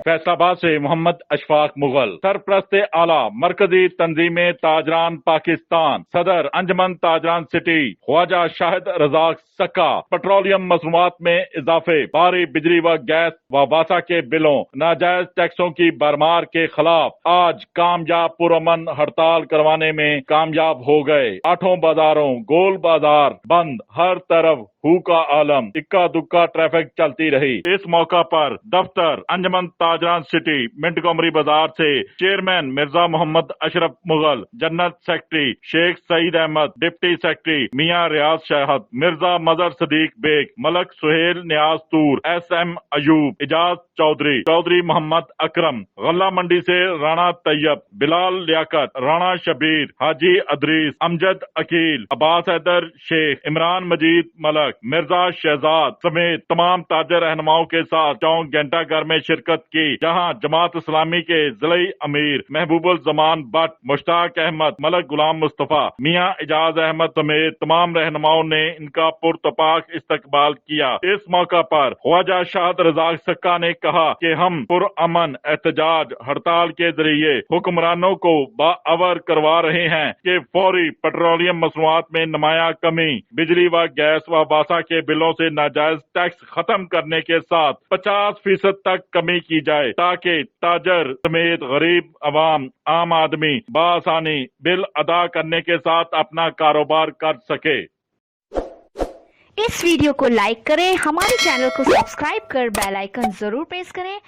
फैसलाबाद से मोहम्मद अशफाक मुगल। सरप्रस्त आला मरकजी तंजीम ताजरान पाकिस्तान, सदर अंजमन ताजरान सिटी ख्वाजा शाहिद रजाक सक्का। पेट्रोलियम मसनूआत में इजाफे, भारी बिजली व गैस व वासा के बिलों, नाजायज टैक्सों की भरमार के खिलाफ आज कामयाब पुरअमन हड़ताल करवाने में कामयाब हो गए। आठों बाजारों गोल बाजार बंद, हर तरफ हू का आलम, इक्का दुक्का ट्रैफिक चलती रही। इस मौका पर दफ्तर अंजमन ताजरान सिटी मिंटगोमरी बाजार से chairman Mirza Mohammad Ashraf Mughal, general secretary Sheikh Saeed Ahmad, deputy secretary Mian Riaz Shahad, Mirza Mazhar Sadiq Baig, Malik Suhail Niaz Toor, SM Ayub, Ijaz Chaudhry, Chaudhry Mohammad Akram. गल्ला मंडी से राणा तैयब, बिलाल लियाकत, राणा शबीर, हाजी अदरीस, अमजद अकील, अब्बास हैदर शेख, इमरान मजीद मलक, मिर्जा शहजाद समेत तमाम ताजर रहनुमाओं के साथ चौक घंटा घर में शिरकत की, जहां जमात इस्लामी के जिले अमीर महबूबुल जमान भट्ट, मुश्ताक अहमद, मलक गुलाम मुस्तफा, मियां इजाज अहमद समेत तमाम रहनुमाओं ने इनका पुरतपाक इस्तकबाल किया। इस मौका पर ख्वाजा शाहिद रजाक सक्का ने कहा कि हम पुरअमन एहतजाज हड़ताल के जरिए हुक्मरानों को बाअवर करवा रहे हैं कि फौरी पेट्रोलियम मसनूआत में नुमाया कमी, बिजली व गैस व वासा के बिलों से नाजायज टैक्स खत्म करने के साथ 50% तक कमी की जाए, ताकि ताजर समेत गरीब अवाम आम आदमी बआसानी बिल अदा करने के साथ अपना कारोबार कर सके। इस वीडियो को लाइक करें, हमारे चैनल को सब्सक्राइब कर बेल आइकन जरूर प्रेस करें।